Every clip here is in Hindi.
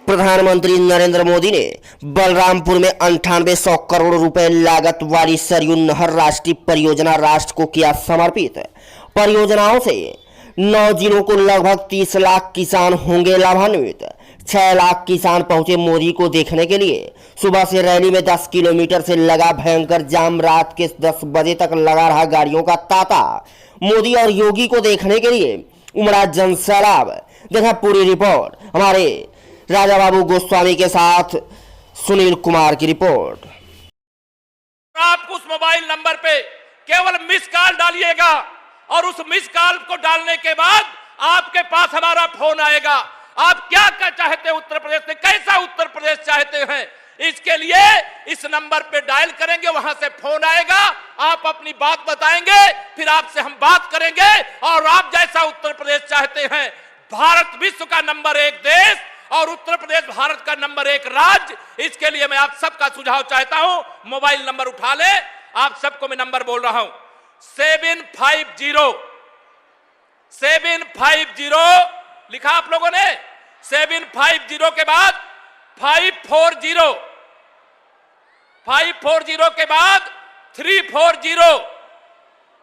प्रधानमंत्री नरेंद्र मोदी ने बलरामपुर में 9800 करोड़ रुपए लागत वाली सरयू नहर राष्ट्रीय परियोजना राष्ट्र को किया समर्पित। परियोजनाओं से 9 जिलों को लगभग 30 लाख किसान होंगे लाभान्वित। 6 लाख किसान पहुंचे मोदी को देखने के लिए। सुबह से रैली में 10 किलोमीटर से लगा भयंकर जाम, रात के 10 बजे तक लगा रहा गाड़ियों का तांता। मोदी और योगी को देखने के लिए उमड़ा जनसैलाब। देखा पूरी रिपोर्ट हमारे राजा बाबू गोस्वामी के साथ सुनील कुमार की रिपोर्ट। आप उस मोबाइल नंबर पे केवल मिस कॉल डालिएगा और उस मिस कॉल को डालने के बाद आपके पास हमारा फोन आएगा। आप क्या चाहते हैं उत्तर प्रदेश में, कैसा उत्तर प्रदेश चाहते हैं, इसके लिए इस नंबर पे डायल करेंगे, वहां से फोन आएगा, आप अपनी बात बताएंगे, फिर आपसे हम बात करेंगे और आप जैसा उत्तर प्रदेश चाहते हैं। भारत विश्व का नंबर 1 देश और उत्तर प्रदेश भारत का नंबर 1 राज्य। इसके लिए मैं आप सबका सुझाव चाहता हूं। मोबाइल नंबर उठा ले, आप सबको मैं नंबर बोल रहा हूं 750 लिखा आप लोगों ने। 750 के बाद 540 के बाद 340,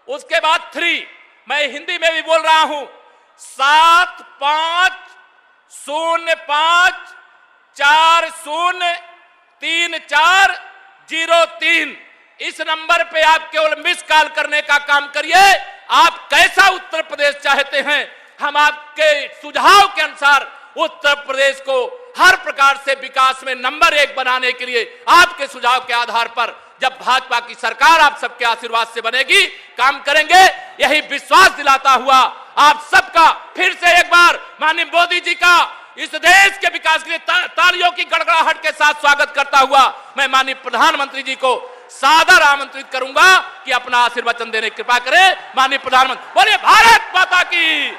उसके बाद 3। मैं हिंदी में भी बोल रहा हूं 7505403403। इस नंबर पे आप केवल मिस कॉल करने का काम करिए। आप कैसा उत्तर प्रदेश चाहते हैं, हम आपके सुझाव के अनुसार उत्तर प्रदेश को हर प्रकार से विकास में नंबर 1 बनाने के लिए आपके सुझाव के आधार पर जब भाजपा की सरकार आप सबके आशीर्वाद से बनेगी, काम करेंगे। यही विश्वास दिलाता हुआ आप सबका फिर से एक बार माननीय मोदी जी का इस देश के विकास के लिए तालियों की गड़गड़ाहट के साथ स्वागत करता हुआ मैं माननीय प्रधानमंत्री जी को सादर आमंत्रित करूंगा कि अपना आशीर्वचन देने की कृपा करें। माननीय प्रधानमंत्री बोलिए भारत माता की।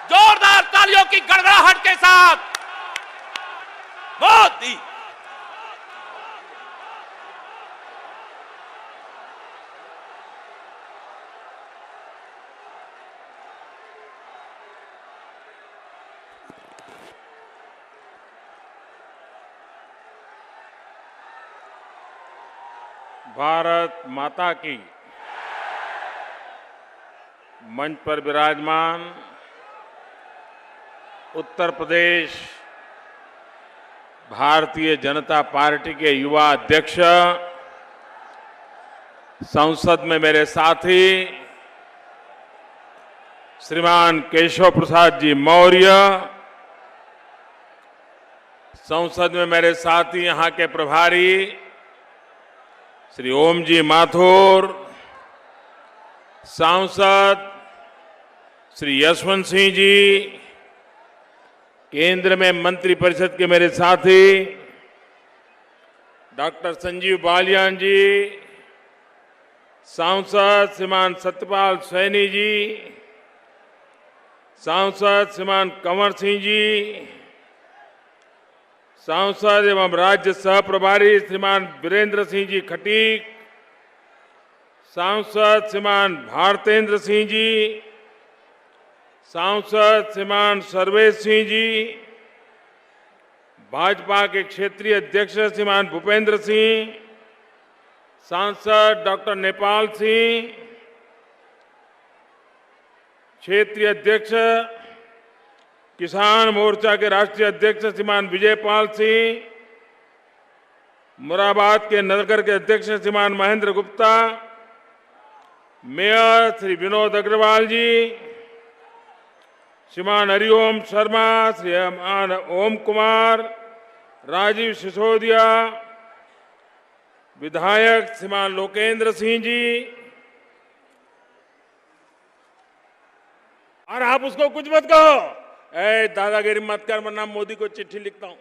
जोरदार तालियों की गड़गड़ाहट के साथ मोदी। भारत माता की। मंच पर विराजमान उत्तर प्रदेश भारतीय जनता पार्टी के युवा अध्यक्ष, संसद में मेरे साथी श्रीमान केशव प्रसाद जी मौर्य, संसद में मेरे साथी यहां के प्रभारी श्री ओम जी माथुर, सांसद श्री यशवंत सिंह जी, केंद्र में मंत्रिपरिषद के मेरे साथी डॉक्टर संजीव बालियान जी, सांसद श्रीमान सत्यपाल सैनी जी, सांसद श्रीमान कंवर सिंह जी, सांसद एवं राज्य सह प्रभारी श्रीमान वीरेंद्र सिंह जी खटीक, सांसद श्रीमान भारतेंद्र सिंह जी, सांसद श्रीमान सर्वेश सिंह जी, भाजपा के क्षेत्रीय अध्यक्ष श्रीमान भूपेंद्र सिंह, सांसद डॉक्टर नेपाल सिंह, क्षेत्रीय अध्यक्ष किसान मोर्चा के राष्ट्रीय अध्यक्ष श्रीमान विजयपाल सिंह, मुरादाबाद के नगर के अध्यक्ष श्रीमान महेंद्र गुप्ता, मेयर श्री विनोद अग्रवाल जी, श्रीमान हरिओम शर्मा, श्रीमान ओम कुमार, राजीव सिसोदिया, विधायक श्रीमान लोकेंद्र सिंह जी। और आप उसको कुछ मत कहो, दादागिरी मत कर वरना मोदी को चिट्ठी लिखता हूं।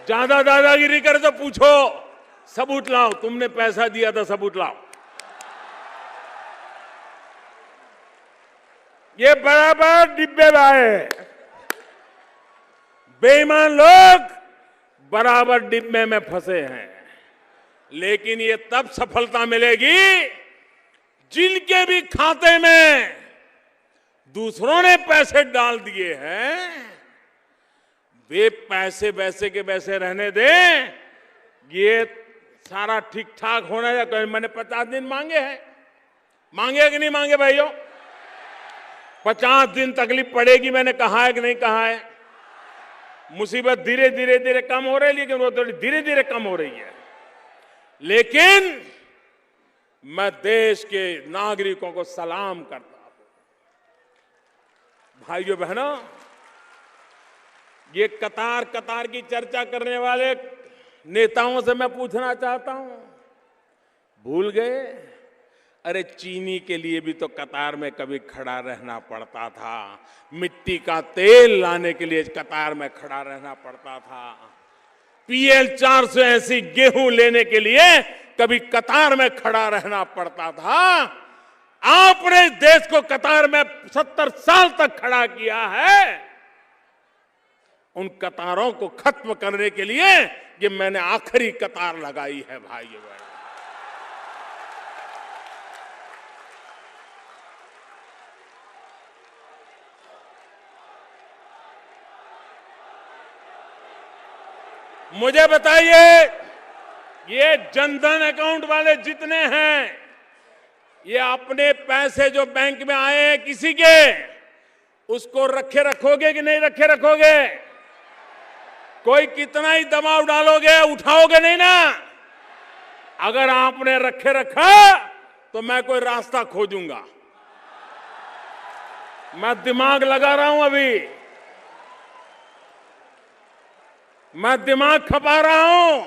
ज्यादा दादागिरी करे तो पूछो, सबूत लाओ, तुमने पैसा दिया था सबूत लाओ। ये बराबर डिब्बे में आए, बेईमान लोग बराबर डिब्बे में फंसे हैं। लेकिन ये तब सफलता मिलेगी जिनके भी खाते में दूसरों ने पैसे डाल दिए हैं, वे पैसे वैसे के वैसे रहने दें। ये सारा ठीक ठाक होना है। मैंने 50 दिन मांगे हैं, मांगे कि नहीं मांगे भाइयों? 50 दिन तकलीफ पड़ेगी, मैंने कहा है कि नहीं कहा है? मुसीबत धीरे धीरे धीरे कम हो रही है, लेकिन वो थोड़ी धीरे धीरे कम हो रही है। लेकिन मैं देश के नागरिकों को सलाम करता हूं। भाइयों बहनों, ये कतार कतार की चर्चा करने वाले नेताओं से मैं पूछना चाहता हूं, भूल गए? अरे चीनी के लिए भी तो कतार में कभी खड़ा रहना पड़ता था, मिट्टी का तेल लाने के लिए कतार में खड़ा रहना पड़ता था, PL 480 गेहूं लेने के लिए कभी कतार में खड़ा रहना पड़ता था। आपने देश को कतार में 70 साल तक खड़ा किया है। उन कतारों को खत्म करने के लिए ये मैंने आखिरी कतार लगाई है भाइयों बहनों। मुझे बताइए, ये जनधन अकाउंट वाले जितने हैं, ये अपने पैसे जो बैंक में आए हैं किसी के, उसको रखे रखोगे कि नहीं रखे रखोगे? कोई कितना ही दबाव डालोगे, उठाओगे नहीं ना? अगर आपने रखे रखा तो मैं कोई रास्ता खोजूंगा। मैं दिमाग लगा रहा हूं, अभी मैं दिमाग खपा रहा हूं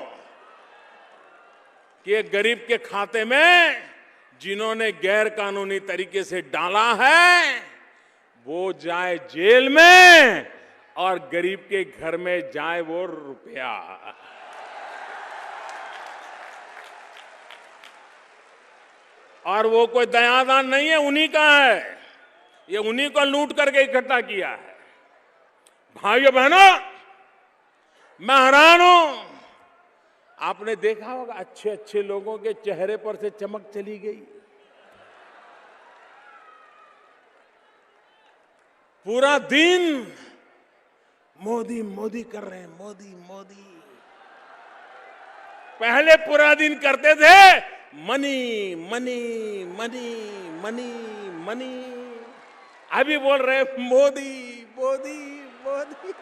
कि ये गरीब के खाते में जिन्होंने गैर कानूनी तरीके से डाला है वो जाए जेल में और गरीब के घर में जाए वो रुपया। और वो कोई दयादान नहीं है, उन्हीं का है, ये उन्हीं को लूट करके इकट्ठा किया है। भाइयों बहनों, मैं हैरान हूं। आपने देखा होगा अच्छे अच्छे लोगों के चेहरे पर से चमक चली गई। पूरा दिन मोदी मोदी कर रहे हैं, मोदी मोदी। पहले पूरा दिन करते थे money money money money money, अभी बोल रहे मोदी मोदी मोदी।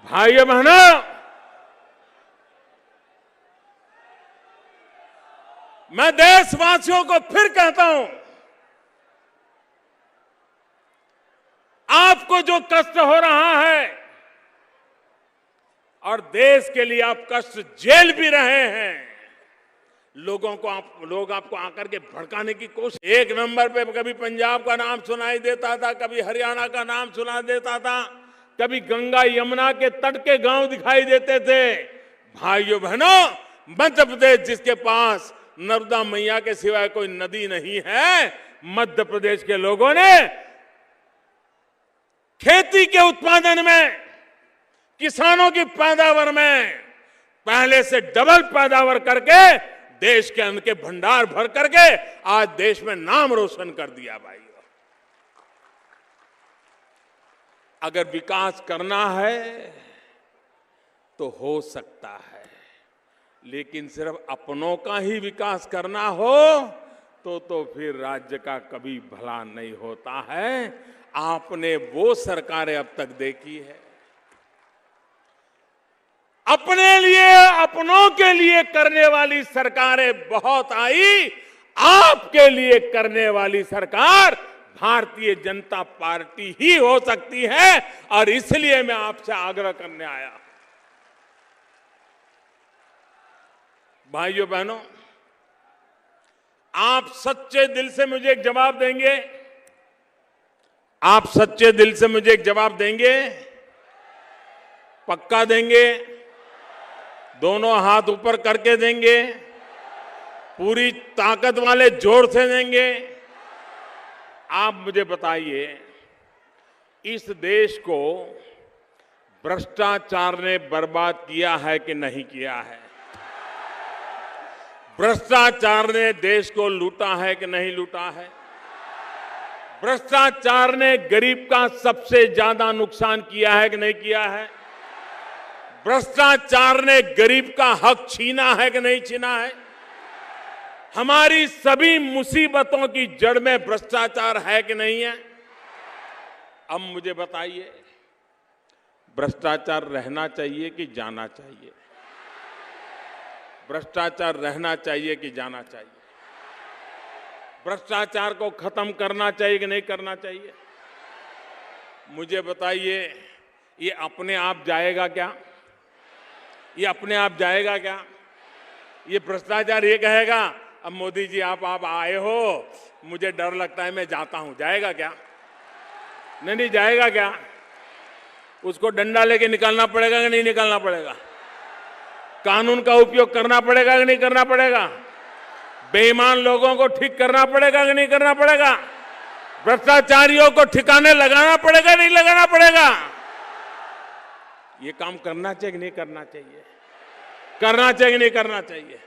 भाइयों बहनों, मैं देशवासियों को फिर कहता हूं, आपको जो कष्ट हो रहा है और देश के लिए आप कष्ट झेल भी रहे हैं, लोग आपको आकर के भड़काने की कोशिश। एक नंबर पे कभी पंजाब का नाम सुनाई देता था, कभी हरियाणा का नाम सुना देता था, कभी गंगा यमुना के तट के गांव दिखाई देते थे। भाइयों बहनों, मध्य प्रदेश जिसके पास नर्मदा मैया के सिवाय कोई नदी नहीं है, मध्य प्रदेश के लोगों ने खेती के उत्पादन में, किसानों की पैदावार में पहले से डबल पैदावार करके देश के अन्न के भंडार भर करके आज देश में नाम रोशन कर दिया। भाइयों, अगर विकास करना है तो हो सकता है, लेकिन सिर्फ अपनों का ही विकास करना हो तो फिर राज्य का कभी भला नहीं होता है। आपने वो सरकारें अब तक देखी है, अपने लिए अपनों के लिए करने वाली सरकारें बहुत आई, आपके लिए करने वाली सरकार भारतीय जनता पार्टी ही हो सकती है। और इसलिए मैं आपसे आग्रह करने आया। भाइयों बहनों, आप सच्चे दिल से मुझे एक जवाब देंगे? आप सच्चे दिल से मुझे एक जवाब देंगे? पक्का देंगे? दोनों हाथ ऊपर करके देंगे? पूरी ताकत वाले जोर से देंगे? आप मुझे बताइए, इस देश को भ्रष्टाचार ने बर्बाद किया है कि नहीं किया है? भ्रष्टाचार ने देश को लूटा है कि नहीं लूटा है? भ्रष्टाचार ने गरीब का सबसे ज्यादा नुकसान किया है कि नहीं किया है? भ्रष्टाचार ने गरीब का हक छीना है कि नहीं छीना है? हमारी सभी मुसीबतों की जड़ में भ्रष्टाचार है कि नहीं है? अब मुझे बताइए, भ्रष्टाचार रहना चाहिए कि जाना चाहिए? भ्रष्टाचार रहना चाहिए कि जाना चाहिए? भ्रष्टाचार को खत्म करना चाहिए कि नहीं करना चाहिए? मुझे बताइए, ये अपने आप जाएगा क्या? ये अपने आप जाएगा क्या? ये भ्रष्टाचार ये कहेगा अब मोदी जी आप आए हो, मुझे डर लगता है मैं जाता हूं, जाएगा क्या? नहीं जाएगा क्या? उसको डंडा लेके निकालना पड़ेगा कि नहीं निकालना पड़ेगा? कानून का उपयोग करना पड़ेगा कि नहीं करना पड़ेगा? बेईमान लोगों को ठीक करना पड़ेगा कि नहीं करना पड़ेगा? भ्रष्टाचारियों को ठिकाने लगाना पड़ेगा नहीं लगाना पड़ेगा? ये काम करना चाहिए कि नहीं करना चाहिए? करना चाहिए कि नहीं करना चाहिए?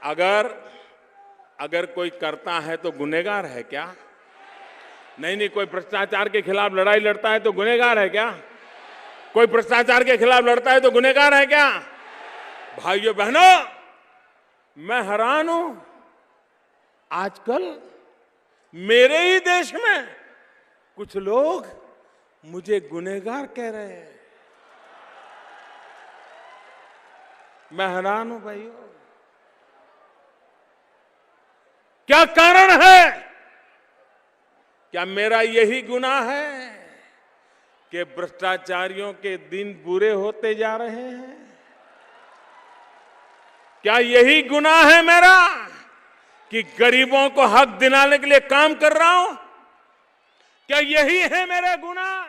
अगर कोई करता है तो गुनहगार है क्या? नहीं, कोई भ्रष्टाचार के खिलाफ लड़ाई लड़ता है तो गुनहगार है क्या? कोई भ्रष्टाचार के खिलाफ लड़ता है तो गुनहगार है क्या? भाइयों बहनों, मैं हैरान हूं, आजकल मेरे ही देश में कुछ लोग मुझे गुनहगार कह रहे हैं। मैं हैरान हूं भाइयों, क्या कारण है? क्या मेरा यही गुनाह है कि भ्रष्टाचारियों के दिन बुरे होते जा रहे हैं? क्या यही गुनाह है मेरा कि गरीबों को हक दिलाने के लिए काम कर रहा हूं? क्या यही है मेरा गुनाह?